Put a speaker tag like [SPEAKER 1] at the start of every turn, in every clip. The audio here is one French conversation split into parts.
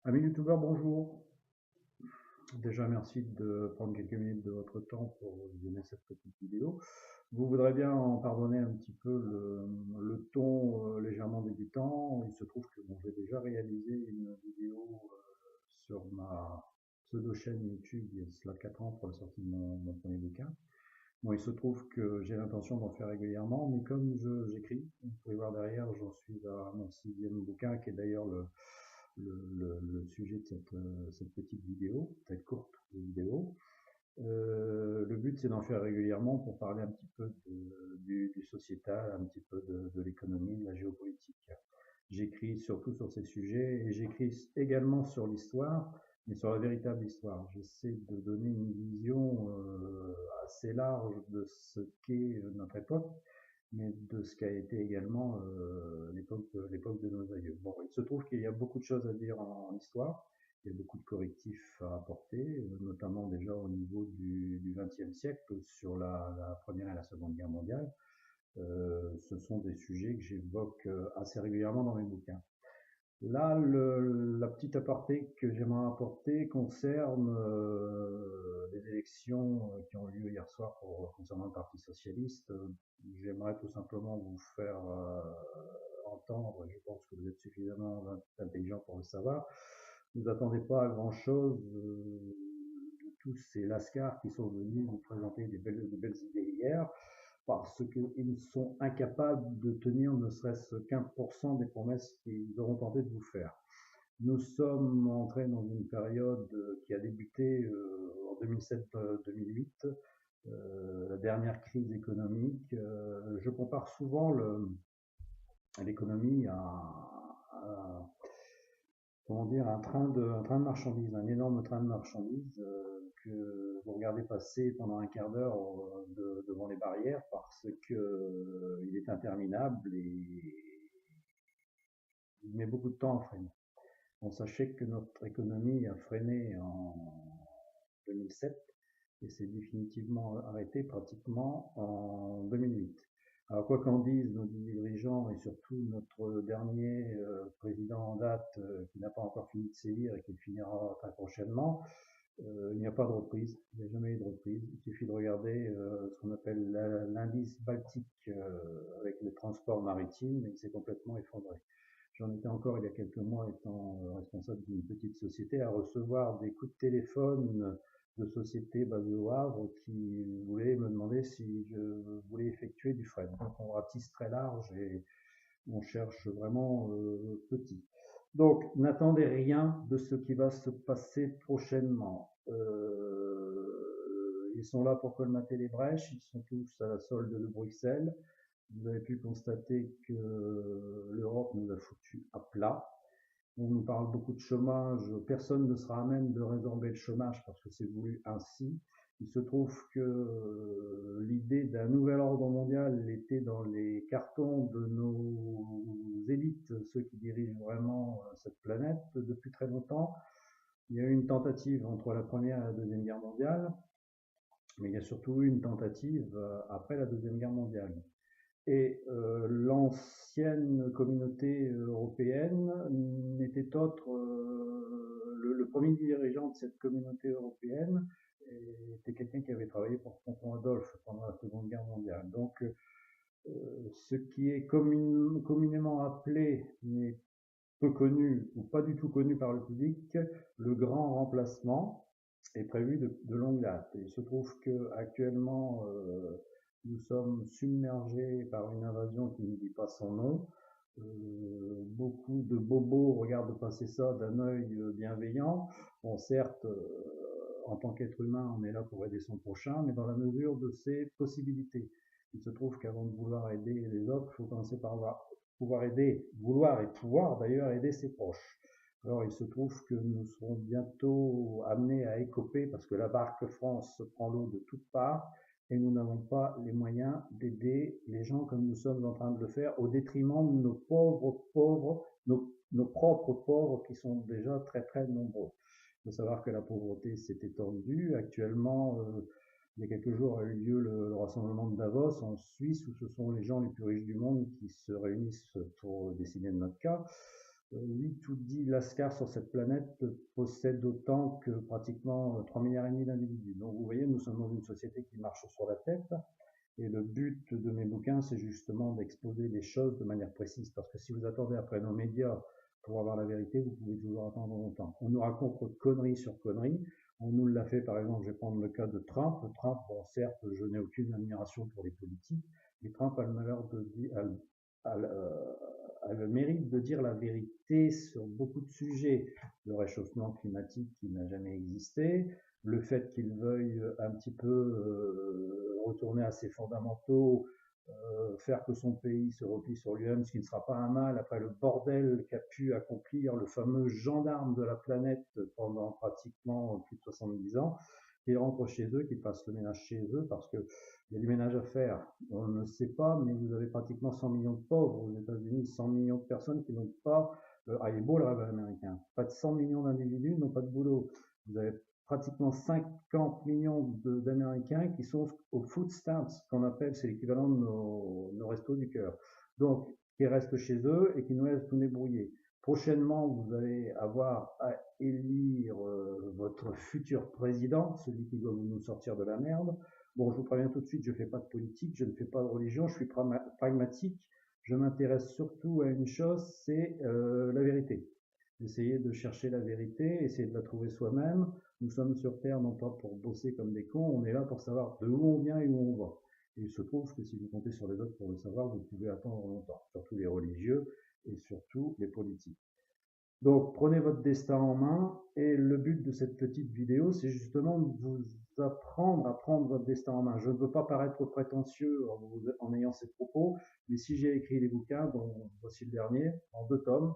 [SPEAKER 1] Amis youtubeurs, bonjour. Déjà, merci de prendre quelques minutes de votre temps pour visionner cette petite vidéo. Vous voudrez bien en pardonner un petit peu le ton légèrement débutant. Il se trouve que bon, j'ai déjà réalisé une vidéo sur ma pseudo-chaîne YouTube il y a cela 4 ans pour la sortie de mon premier bouquin. Bon, il se trouve que j'ai l'intention d'en faire régulièrement, mais comme j'écris, vous pouvez voir derrière, j'en suis à mon 6e bouquin, qui est d'ailleurs le sujet de cette petite vidéo, cette courte vidéo. Le but, c'est d'en faire régulièrement pour parler un petit peu du sociétal, un petit peu de l'économie, de la géopolitique. J'écris surtout sur ces sujets et j'écris également sur l'histoire, mais sur la véritable histoire. J'essaie de donner une vision assez large de ce qu'est notre époque, mais de ce qu'a été également l'époque de nos aïeux. Bon, il se trouve qu'il y a beaucoup de choses à dire en histoire. Il y a beaucoup de correctifs à apporter, notamment déjà au niveau du XXe siècle sur la Première et la Seconde Guerre mondiale. Ce sont des sujets que j'évoque assez régulièrement dans mes bouquins. Là, la petite aparté que j'aimerais apporter concerne les élections qui ont eu lieu hier soir concernant le Parti socialiste. J'aimerais tout simplement vous faire entendre, je pense que vous êtes suffisamment intelligent pour le savoir, ne vous attendez pas à grand-chose de tous ces lascars qui sont venus vous présenter de belles idées hier, parce qu'ils sont incapables de tenir ne serait-ce qu'1% des promesses qu'ils auront tenté de vous faire. Nous sommes entrés dans une période qui a débuté en 2007-2008, la dernière crise économique. Je compare souvent l'économie à comment dire, un train de marchandises, un énorme train de marchandises que vous regardez passer pendant un quart d'heure devant les barrières parce que il est interminable et il met beaucoup de temps à freiner. On sachait que notre économie a freiné en 2007 et s'est définitivement arrêté pratiquement en 2008. Alors quoi qu'en disent nos dirigeants et surtout notre dernier président en date qui n'a pas encore fini de sévir et qui finira très prochainement, il n'y a pas de reprise, il n'y a jamais eu de reprise. Il suffit de regarder ce qu'on appelle l'indice baltique avec les transports maritimes et il s'est complètement effondré. J'en étais encore il y a quelques mois étant responsable d'une petite société à recevoir des coups de téléphone de sociétés basées au Havre qui voulaient me demander si je voulais effectuer du fret. Donc on ratisse très large et on cherche vraiment petit. Donc n'attendez rien de ce qui va se passer prochainement. Ils sont là pour colmater les brèches, ils sont tous à la solde de Bruxelles. Vous avez pu constater que l'Europe nous a foutu à plat. On nous parle beaucoup de chômage, personne ne sera à même de résorber le chômage parce que c'est voulu ainsi. Il se trouve que l'idée d'un nouvel ordre mondial était dans les cartons de nos élites, ceux qui dirigent vraiment cette planète depuis très longtemps. Il y a eu une tentative entre la Première et la Deuxième Guerre mondiale, mais il y a surtout eu une tentative après la Deuxième Guerre mondiale. Et l'ancienne communauté européenne n'était autre, le premier dirigeant de cette communauté européenne était quelqu'un qui avait travaillé pour Tonton Adolphe pendant la Seconde Guerre mondiale. Donc ce qui est communément appelé, mais peu connu ou pas du tout connu par le public, le grand remplacement est prévu de longue date. Et il se trouve que actuellement nous sommes submergés par une invasion qui ne dit pas son nom. Beaucoup de bobos regardent passer ça d'un œil bienveillant. Bon, certes, en tant qu'être humain, on est là pour aider son prochain, mais dans la mesure de ses possibilités. Il se trouve qu'avant de vouloir aider les autres, il faut commencer par pouvoir aider, vouloir et pouvoir d'ailleurs aider ses proches. Alors il se trouve que nous serons bientôt amenés à écoper parce que la barque France prend l'eau de toutes parts et nous n'avons pas les moyens d'aider les gens comme nous sommes en train de le faire au détriment de nos pauvres, nos propres pauvres qui sont déjà très très nombreux. Il faut savoir que la pauvreté s'est étendue. Actuellement, il y a quelques jours a eu lieu le rassemblement de Davos en Suisse où ce sont les gens les plus riches du monde qui se réunissent pour décider de notre cas. 8 ou 10 lascars sur cette planète possèdent autant que pratiquement 3,5 milliards d'individus. Donc vous voyez, nous sommes dans une société qui marche sur la tête. Et le but de mes bouquins, c'est justement d'exposer les choses de manière précise. Parce que si vous attendez après nos médias pour avoir la vérité, vous pouvez toujours attendre longtemps. On nous raconte conneries sur conneries. On nous l'a fait, par exemple, je vais prendre le cas de Trump. Trump, bon, certes, je n'ai aucune admiration pour les politiques, mais Trump a le malheur de dire, a le mérite de dire la vérité sur beaucoup de sujets. Le réchauffement climatique qui n'a jamais existé, le fait qu'il veuille un petit peu retourner à ses fondamentaux, faire que son pays se replie sur lui-même, ce qui ne sera pas un mal après le bordel qu'a pu accomplir le fameux gendarme de la planète pendant pratiquement plus de 70 ans, qu'ils rentrent chez eux, qu'ils fassent le ménage chez eux, parce qu'il y a du ménage à faire. On ne sait pas, mais vous avez pratiquement 100 millions de pauvres aux États-Unis, 100 millions de personnes qui n'ont pas... il est beau le rêve américain. Pas de 100 millions d'individus n'ont pas de boulot. Vous avez pratiquement 50 millions d'Américains qui sont au food stamps, qu'on appelle, c'est l'équivalent de nos restos du cœur. Donc, qui restent chez eux et qui nous laissent tout débrouiller. Prochainement, vous allez avoir à élire votre futur président, celui qui doit nous sortir de la merde. Bon, je vous préviens tout de suite, je ne fais pas de politique, je ne fais pas de religion, je suis pragmatique. Je m'intéresse surtout à une chose, c'est la vérité. Essayer de chercher la vérité, essayer de la trouver soi-même. Nous sommes sur Terre non pas pour bosser comme des cons, on est là pour savoir de où on vient et où on va. Et il se trouve que si vous comptez sur les autres pour le savoir, vous pouvez attendre longtemps, surtout les religieux et surtout les politiques. Donc prenez votre destin en main et le but de cette petite vidéo, c'est justement de vous apprendre à prendre votre destin en main. Je ne veux pas paraître prétentieux en ayant ces propos, mais si j'ai écrit des bouquins, dont voici le dernier, en 2 tomes.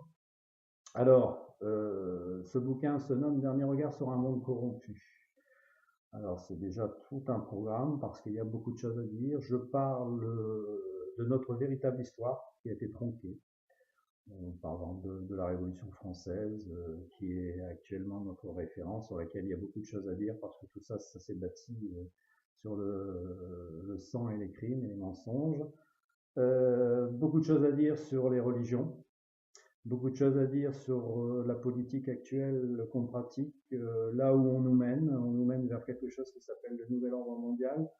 [SPEAKER 1] Alors, ce bouquin se nomme Dernier regard sur un monde corrompu. Alors, c'est déjà tout un programme parce qu'il y a beaucoup de choses à dire. Je parle de notre véritable histoire qui a été tronquée, en parlant de la Révolution française, qui est actuellement notre référence, sur laquelle il y a beaucoup de choses à dire parce que tout ça, ça s'est bâti sur le sang et les crimes et les mensonges. Beaucoup de choses à dire sur les religions. Beaucoup de choses à dire sur la politique actuelle qu'on pratique, là où on nous mène vers quelque chose qui s'appelle le nouvel ordre mondial.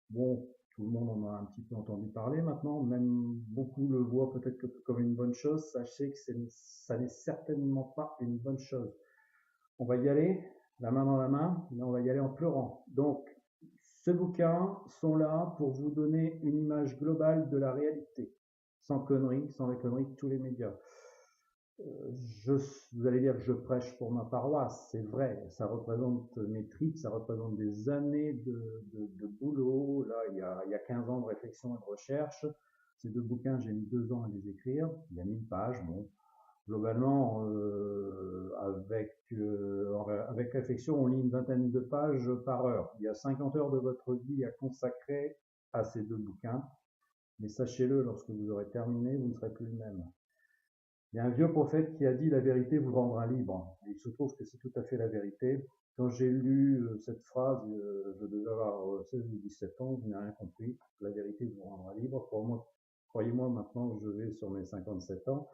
[SPEAKER 1] Bon, tout le monde en a un petit peu entendu parler maintenant, même beaucoup le voient peut-être comme une bonne chose. Sachez que ça n'est certainement pas une bonne chose. On va y aller, la main dans la main, mais on va y aller en pleurant. Donc, ces bouquins sont là pour vous donner une image globale de la réalité, sans conneries, sans les conneries de tous les médias. Vous allez dire que je prêche pour ma paroisse, c'est vrai, ça représente mes tripes, ça représente des années de boulot. Là, il y a 15 ans de réflexion et de recherche. Ces 2 bouquins, j'ai mis 2 ans à les écrire. Il y a 1000 pages. Bon, globalement, avec réflexion, on lit une vingtaine de pages par heure. Il y a 50 heures de votre vie à consacrer à ces 2 bouquins. Mais sachez-le, lorsque vous aurez terminé, vous ne serez plus le même. Il y a un vieux prophète qui a dit « La vérité vous rendra libre ». Il se trouve que c'est tout à fait la vérité. Quand j'ai lu cette phrase, je devais avoir 16 ou 17 ans, je n'ai rien compris. La vérité vous rendra libre. Croyez-moi, maintenant je vais sur mes 57 ans,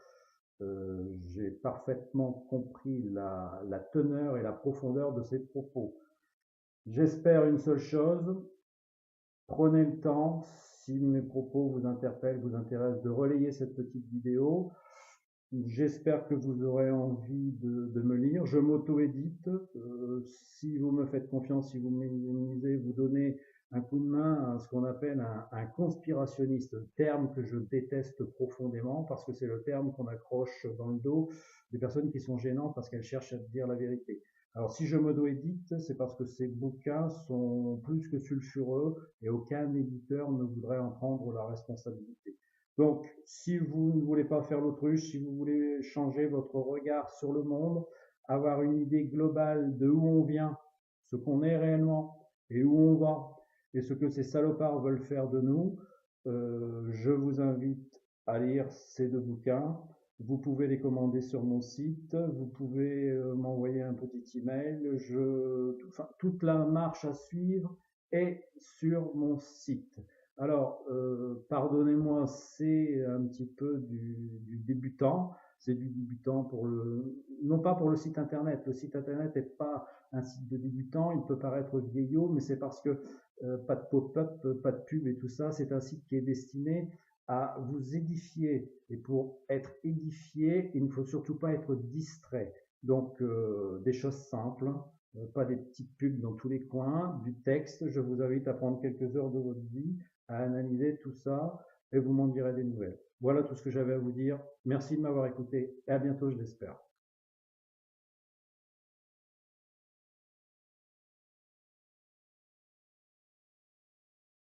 [SPEAKER 1] j'ai parfaitement compris la teneur et la profondeur de ces propos. J'espère une seule chose, prenez le temps, si mes propos vous interpellent, vous intéressent, de relayer cette petite vidéo. J'espère que vous aurez envie de me lire. Je m'auto-édite. Si vous me faites confiance, si vous m'indiquez, vous donnez un coup de main à ce qu'on appelle un conspirationniste, terme que je déteste profondément parce que c'est le terme qu'on accroche dans le dos des personnes qui sont gênantes parce qu'elles cherchent à dire la vérité. Alors si je m'auto-édite, c'est parce que ces bouquins sont plus que sulfureux et aucun éditeur ne voudrait en prendre la responsabilité. Donc, si vous ne voulez pas faire l'autruche, si vous voulez changer votre regard sur le monde, avoir une idée globale de où on vient, ce qu'on est réellement et où on va, et ce que ces salopards veulent faire de nous, je vous invite à lire ces 2 bouquins. Vous pouvez les commander sur mon site, vous pouvez m'envoyer un petit email. Toute la marche à suivre est sur mon site. Alors, pardonnez-moi, c'est un petit peu du débutant, c'est du débutant non pas pour le site internet. Le site internet n'est pas un site de débutant, il peut paraître vieillot, mais c'est parce que pas de pop-up, pas de pub et tout ça. C'est un site qui est destiné à vous édifier. Et pour être édifié, il ne faut surtout pas être distrait. Donc, des choses simples, pas des petites pubs dans tous les coins, du texte. Je vous invite à prendre quelques heures de votre vie, à analyser tout ça, et vous m'en direz des nouvelles. Voilà tout ce que j'avais à vous dire. Merci de m'avoir écouté, et à bientôt, je l'espère.